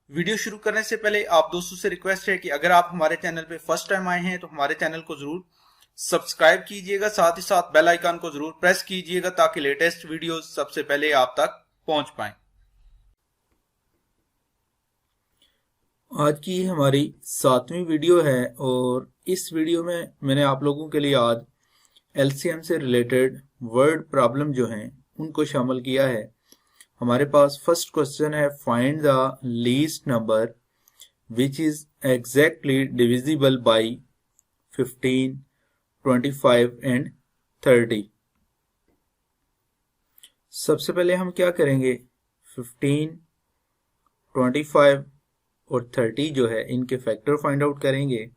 Video शुरू करने से पहले आप दोस्तों से रिक्वेस्ट है कि अगर आप हमारे चैनल पे फर्स्ट टाइम आए हैं तो हमारे चैनल को जरूर सब्सक्राइब कीजिएगा, साथ ही साथ बेल आइकन को जरूर प्रेस कीजिएगा ताकि लेटेस्ट वीडियो सबसे पहले आप तक पहुंच पाए। आज की हमारी 7वीं वीडियो है और इस वीडियो में मैंने आप लोगों के लिए आज एलसीएम से रिलेटेड वर्ड प्रॉब्लम जो हैं उनको शामिल किया है। हमारे पास फर्स्ट क्वेश्चन है, find the least number which is exactly divisible by 15, 25 and 30। सबसे पहले हम क्या करेंगे, 15, 25 और 30 जो है इनके फैक्टर फाइंड आउट करेंगे।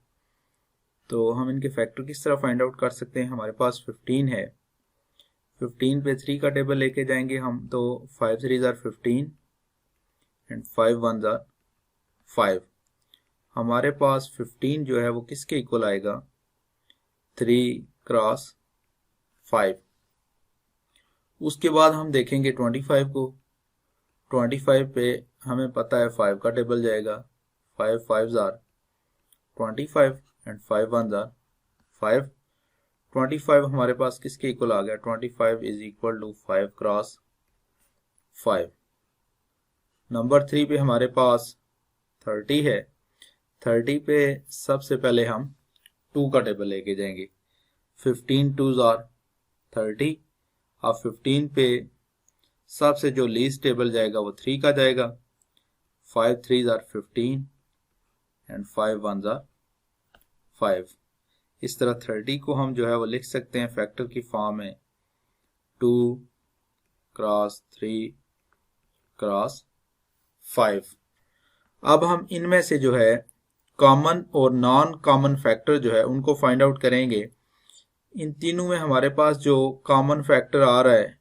तो हम इनके फैक्टर किस तरह फाइंड आउट कर सकते हैं। हमारे पास 15 है, 15 पे 3 का टेबल लेके जाएंगे हम, तो 5 3 आर 15 एंड 5 1 आर 5। हमारे पास 15 जो है वो किसके इक्वल आएगा, 3 क्रॉस 5। उसके बाद हम देखेंगे 25 को। 25 पे हमें पता है 5 का टेबल जाएगा, 5 5 आर 25 एंड 5 1 आर 5। 25 हमारे पास किसके इक्वल आ गया, 25 is equal to 5 cross 5। Number 3 पे हमारे पास 30 है, 30 पे सबसे पहले हम 2 का टेबल लेके जाएंगे, 15 2 आर 30। अब 15 पे सबसे जो लीस्ट टेबल जाएगा वो 3 का जाएगा, 5 3 आर 15 एंड 5 1 आर 5। इस तरह 30 को हम जो है वो लिख सकते हैं फैक्टर की फॉर्म में, 2 क्रॉस 3 क्रॉस 5। अब हम इनमें से जो है कॉमन और नॉन कॉमन फैक्टर जो है उनको फाइंड आउट करेंगे। इन तीनों में हमारे पास जो कॉमन फैक्टर आ रहा है,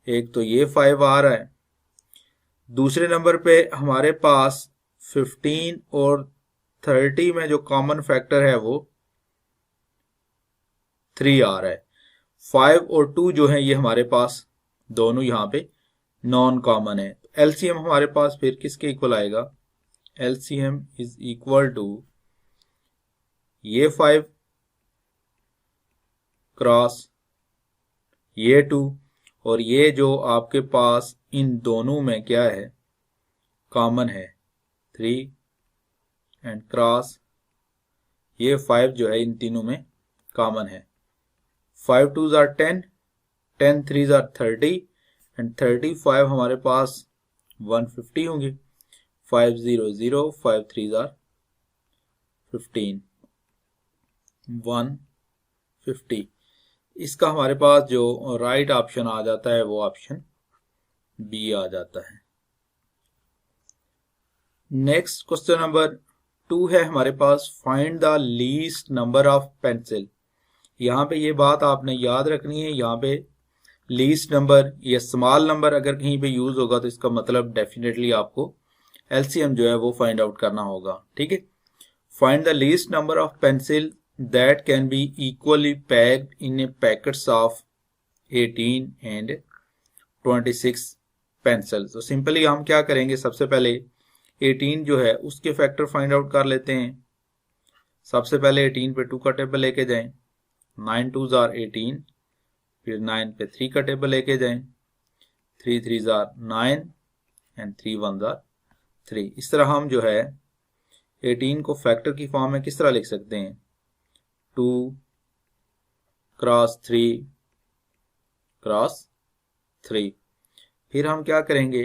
एक तो ये 5 आ रहा है, दूसरे नंबर पे हमारे पास 15 और 30 में जो कॉमन फैक्टर है वो 3 आ रहा है। 5 और 2 जो है ये हमारे पास दोनों यहाँ पे नॉन कॉमन है। एलसीएम हमारे पास फिर किसके इक्वल आएगा, एलसीएम इज इक्वल टू ये 5 क्रॉस ये 2 और ये जो आपके पास इन दोनों में क्या है कॉमन है 3 एंड क्रॉस ये 5 जो है इन तीनों में कॉमन है। 5 2 आर 10, 10 3 आर 30 एंड 35 हमारे पास 150 होंगे, 5 0 0 5 3 आर 15 150। इसका हमारे पास जो राइट ऑप्शन आ जाता है वो ऑप्शन बी आ जाता है। नेक्स्ट क्वेश्चन नंबर 2 है हमारे पास, find the least number of pencil. यहाँ पे ये बात आपने याद रखनी है, यहाँ पे लीस्ट नंबर या स्मॉल नंबर अगर कहीं पे यूज होगा तो इसका मतलब डेफिनेटली आपको एलसीएम जो है वो फाइंड आउट करना होगा। ठीक है, find the least number of pencil that can be equally packed in a packets of 18 and 26 pencils। तो सिंपली हम क्या करेंगे, सबसे पहले 18 जो है उसके फैक्टर फाइंड आउट कर लेते हैं। सबसे पहले 18 पे 2 का टेबल लेके जाएं, 9 2 आर 18, फिर 9 पे 3 का टेबल लेके जाएं, 3 3 आर 9 एंड 3 1 आर 3। इस तरह हम जो है 18 को फैक्टर की फॉर्म में किस तरह लिख सकते हैं, 2 क्रॉस 3 क्रॉस 3। फिर हम क्या करेंगे,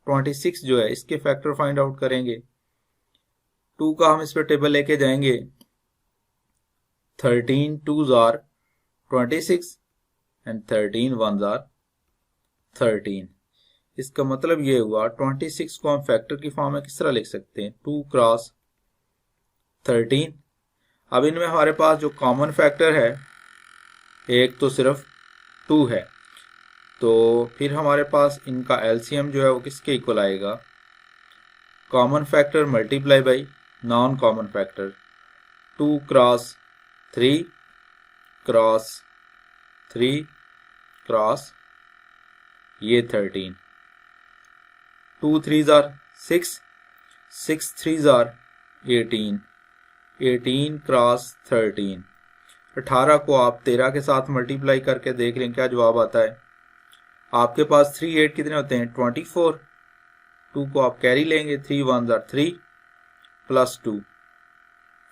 26 जो है इसके फैक्टर फाइंड आउट करेंगे। 2 का हम इस पर टेबल लेके जाएंगे, 13 2 आर 26 एंड 13 1 आर 13। इसका मतलब ये हुआ 26 को हम फैक्टर की फॉर्म में किस तरह लिख सकते हैं, 2 क्रॉस 13। अब इनमें हमारे पास जो कॉमन फैक्टर है एक तो सिर्फ 2 है, तो फिर हमारे पास इनका एलसीएम जो है वो किसके इक्वल आएगा, common factor multiply by non common factor, 2 cross 3 cross 3 cross ये 13, 2 3 आर 6, 6 3s are 18, 18 क्रॉस 13, 18 को आप 13 के साथ मल्टीप्लाई करके देख लें क्या जवाब आता है। आपके पास 3 8 कितने होते हैं 24, 2 को आप कैरी लेंगे, 3 1s are 3 plus 2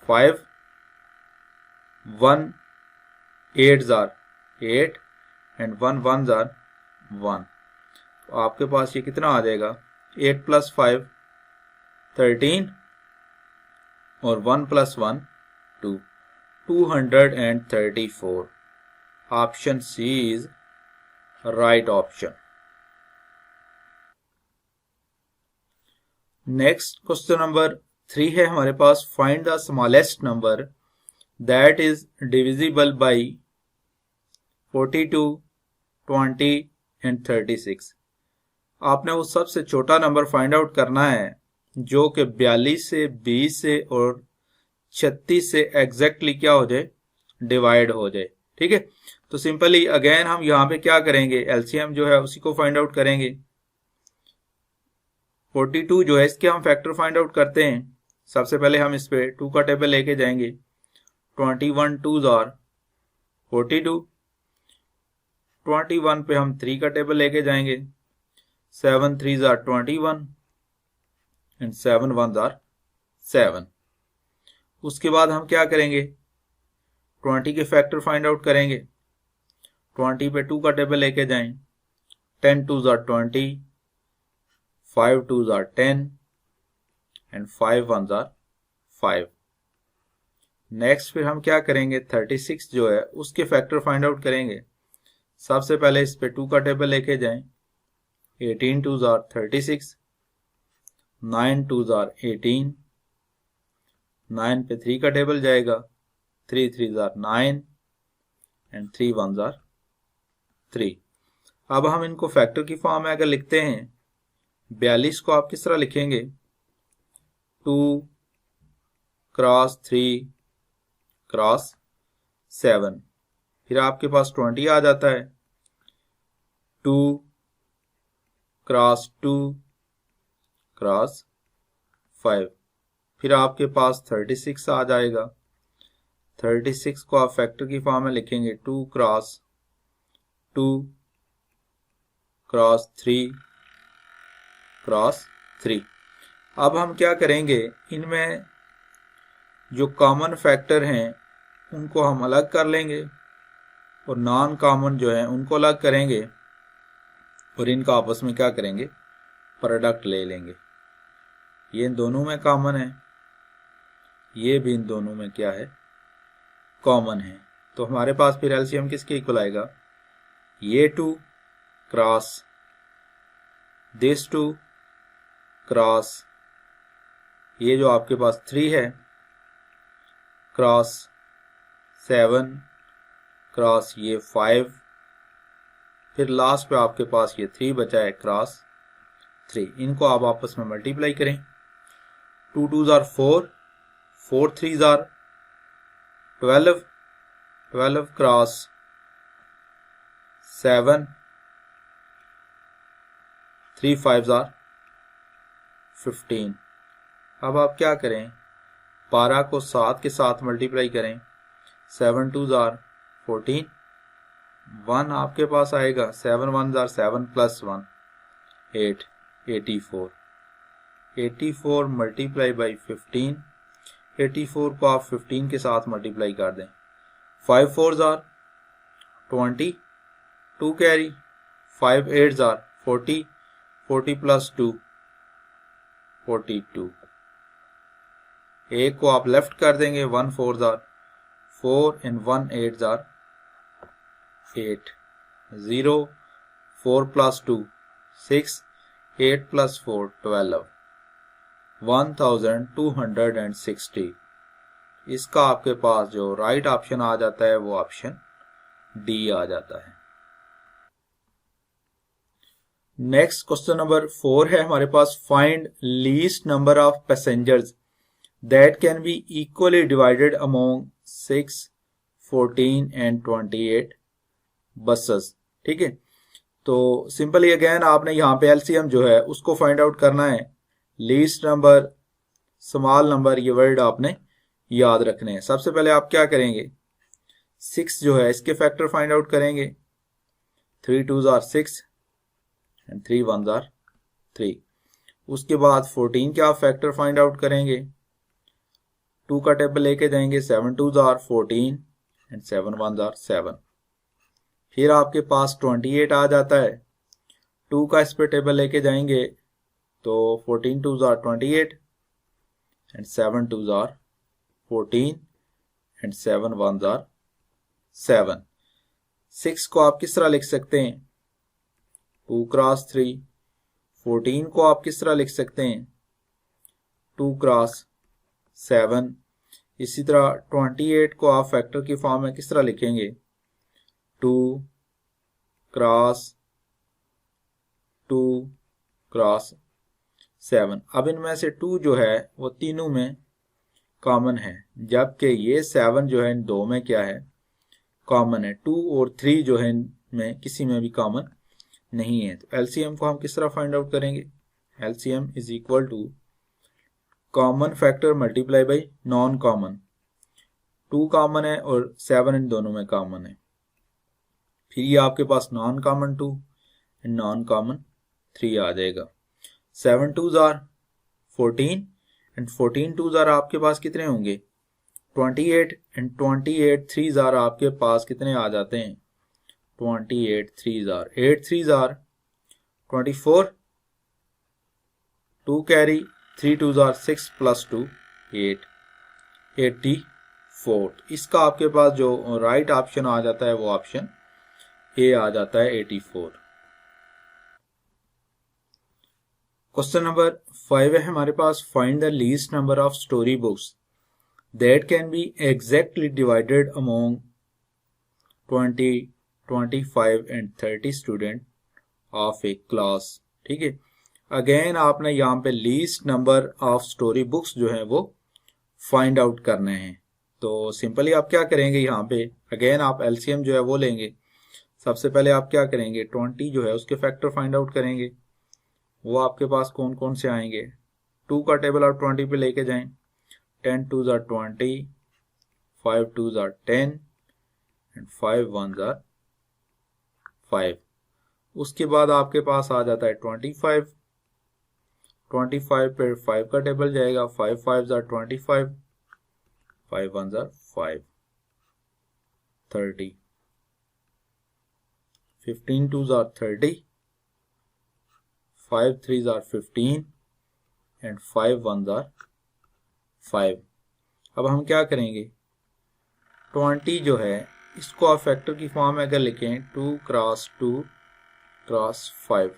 5, 1 8s are 8 and 1 1s are 1। तो आपके पास ये कितना आ जाएगा 8 प्लस 5 13 और 1 plus 1 2, 234। Option C is right option. Next question number 3 है हमारे पास, find the smallest number that is divisible by 42, 20 and 36। आपने वो सबसे छोटा नंबर फाइंड आउट करना है जो कि 42 से 20 से और 36 से एग्जैक्टली क्या हो जाए डिवाइड हो जाए। ठीक है, तो सिंपली अगेन हम यहाँ पे क्या करेंगे एलसीएम जो है उसी को फाइंड आउट करेंगे। 42 जो है इसके हम फैक्टर फाइंड आउट करते हैं। सबसे पहले हम इस पे 2 का टेबल लेके जाएंगे। 21 2s are 42, 21 पे हम 3 का टेबल लेके जाएंगे। 7 3s are 21 and 7 1s are 7। उसके बाद हम क्या करेंगे 20 के फैक्टर फाइंड आउट करेंगे। 20 पे 2 का टेबल लेके जाएं। 10 2s are 20, 5 2s are 10 and 5 1s are 5। Next फिर हम क्या करेंगे 36 जो है उसके फैक्टर फाइंड आउट करेंगे। सबसे पहले इस पे 2 का टेबल लेके जाएं। 18 2s are 36, 9 2s are 18, 9 पे 3 का टेबल जाएगा। 3 3s are 9 and 3 1s are 3। अब हम इनको फैक्टर की फॉर्म में अगर लिखते हैं 42 को आप किस तरह लिखेंगे 2 क्रॉस 3 क्रॉस 7, फिर आपके पास 20 आ जाता है 2 क्रॉस 2 क्रॉस 5, फिर आपके पास 36 आ जाएगा। 36 को आप फैक्टर की फॉर्म में लिखेंगे 2 क्रॉस 2 क्रॉस 3 क्रॉस 3। अब हम क्या करेंगे इनमें जो कॉमन फैक्टर हैं उनको हम अलग कर लेंगे और नॉन कॉमन जो है उनको अलग करेंगे और इनका आपस में क्या करेंगे प्रोडक्ट ले लेंगे। ये इन दोनों में कॉमन है, ये भी इन दोनों में क्या है कॉमन है। तो हमारे पास फिर एलसीएम किसके इक्वल आएगा ये 2 क्रॉस दिस 2 क्रॉस ये जो आपके पास 3 है क्रॉस 7 क्रॉस ये 5, फिर लास्ट पे आपके पास ये 3 बचा है क्रॉस 3। इनको आप आपस में मल्टीप्लाई करें। 2 2s are 4, 4 3s are 12, 12 cross 7, 3 5s are 15। अब आप क्या करें 12 को 7 के साथ मल्टीप्लाई करें। 7 2s are 14, 1 आपके पास आएगा। 7 1s are 7 plus 1 8, 84। 84 multiply by 15, 84 को आप 15 के साथ मल्टीप्लाई कर दें। 5 4s are 20, 2 carry, 5 8s are 40, 40 plus 2 42। एक को आप लेफ्ट कर देंगे। 1 4s are 4 and 1 8s are 8। 0 4 plus 2 6, 8 plus 4 12, 1260। इसका आपके पास जो राइट ऑप्शन आ जाता है वो ऑप्शन डी आ जाता है। नेक्स्ट क्वेश्चन नंबर 4 है हमारे पास, find least number of passengers that can be equally divided among 6, 14 and 28 buses. ठीक है, तो सिंपली अगेन आपने यहाँ पे एलसीएम जो है उसको फाइंड आउट करना है। लीस्ट नंबर स्मॉल नंबर, ये वर्ड आपने याद रखने हैं। सबसे पहले आप क्या करेंगे, 6 जो है इसके फैक्टर फाइंड आउट करेंगे। 3 2s are 6 and 3 1s are 3। उसके बाद 14 के आप फैक्टर फाइंड आउट करेंगे। 2 का टेबल लेके जाएंगे, 7 2s are 14 and 7 1s are 7। फिर आपके पास 28 आ जाता है। 2 का इस पे टेबल लेके जाएंगे तो 14 2s are 28 and 7 2s are 14 and 7 1s are 7। 6 को आप किस तरह लिख सकते हैं, 2 क्रॉस 3। 14 को आप किस तरह लिख सकते हैं, 2 क्रॉस 7। इसी तरह 28 को आप फैक्टर की फॉर्म में किस तरह लिखेंगे, 2 क्रॉस 2 क्रॉस 7। अब इनमें से 2 जो है वो तीनों में कॉमन है, जबकि ये 7 जो है इन दो में क्या है, कॉमन है। 2 और 3 जो है इनमें किसी में भी कॉमन नहीं है। तो एलसीएम को हम किस तरह फाइंड आउट करेंगे, LCM is equal to common factor multiply by non common. 2 common है और 7 इन दोनों में कॉमन है। फिर ये आपके पास non common 2 and non common 3 आ जाएगा। 7 2s are 14 and 14 2s are आपके पास कितने होंगे, 28 एंड 28 3s are आपके पास कितने आ जाते हैं, 28 3s are 8 3s are 24, 2 carry 3 2s are 6 plus 2 8 84। इसका आपके पास जो राइट ऑप्शन आ जाता है वो ऑप्शन ए आ जाता है 84। क्वेश्चन नंबर 5 है हमारे पास, find the least number of story books that can be exactly divided among 20 25 and 30 student of a class. ठीक है, अगेन आपने यहाँ पे least number of story books जो है वो फाइंड आउट करने हैं। तो सिंपली आप क्या करेंगे, यहाँ पे अगेन आप एलसीएम जो है वो लेंगे। सबसे पहले आप क्या करेंगे, 20 जो है उसके फैक्टर फाइंड आउट करेंगे। वो आपके पास कौन कौन से आएंगे, 2 का टेबल आप 20 पे लेके जाएं। 10 2s are 20, 5 2s are 10 and 5 1s are 5। उसके बाद आपके पास आ जाता है 25 पे 5 का टेबल जाएगा। 5 5s are 25, 5 1s are 5 30, 15 2s are 30, 5 3s are 15 and 5 1s are 5। अब हम क्या करेंगे, 20 जो है इसको आप फैक्टर की फॉर्म में अगर लिखें 2 क्रॉस 2 क्रॉस 5,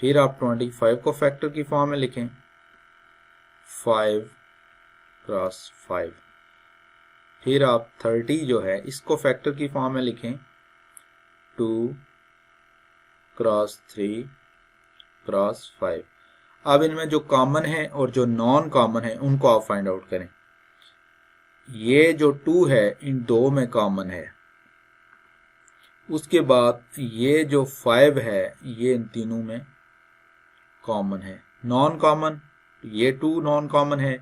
फिर आप 25 को फैक्टर की फॉर्म में लिखें 5 क्रॉस 5, फिर आप 30 जो है इसको फैक्टर की फॉर्म में लिखें 2 क्रॉस 3 क्रॉस 5। अब इनमें जो कॉमन है और जो नॉन कॉमन है उनको आप फाइंड आउट करें। ये जो 2 है इन दो में कॉमन है। उसके बाद ये जो 5 है ये इन तीनों में कॉमन है। नॉन कॉमन, ये 2 नॉन कॉमन है,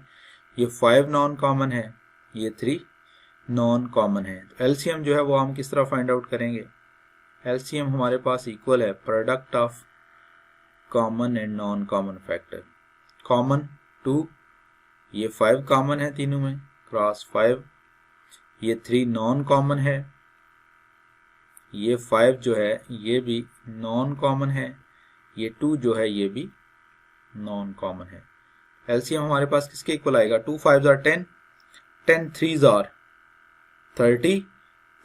ये 5 नॉन कॉमन है, ये 3 नॉन कॉमन है। तो एलसीएम जो है वो हम किस तरह फाइंड आउट करेंगे, एलसीएम हमारे पास इक्वल है product of common and non common factor. Common 2, ये 5 कॉमन है तीनों में, क्रॉस 5, ये 3 नॉन कॉमन है, ये 5 जो है ये भी नॉन कॉमन है, ये 2 जो है ये भी नॉन कॉमन है। एलसीएम हमारे पास किसके इक्वल आएगा, 2 5s are 10, 10 3s are 30,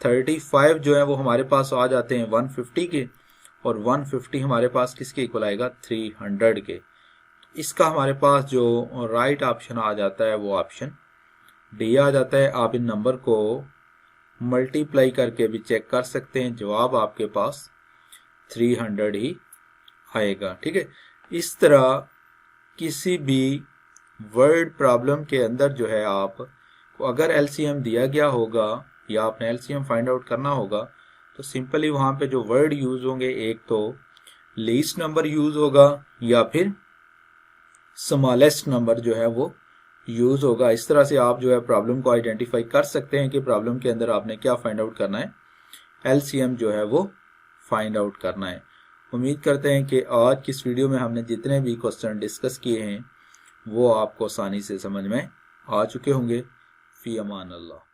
35 जो है वो हमारे पास आ जाते हैं 150 के, और 150 हमारे पास किसके इक्वल आएगा, 300 के। इसका हमारे पास जो राइट ऑप्शन आ जाता है वो ऑप्शन डी आ जाता है। आप इन नंबर को मल्टीप्लाई करके भी चेक कर सकते हैं, जवाब आपके पास 300 ही आएगा। ठीक है, इस तरह किसी भी वर्ड प्रॉब्लम के अंदर जो है आप अगर एलसीएम दिया गया होगा या आपने एलसीएम फाइंड आउट करना होगा तो सिंपली वहां पे जो वर्ड यूज होंगे, एक तो लीस्ट नंबर यूज होगा या फिर स्मॉलेस्ट नंबर जो है वो यूज़ होगा। इस तरह से आप जो है प्रॉब्लम को आइडेंटिफाई कर सकते हैं कि प्रॉब्लम के अंदर आपने क्या फाइंड आउट करना है, एलसीएम जो है वो फाइंड आउट करना है। उम्मीद करते हैं कि आज की इस वीडियो में हमने जितने भी क्वेश्चन डिस्कस किए हैं वो आपको आसानी से समझ में आ चुके होंगे। फी अमान अल्लाह।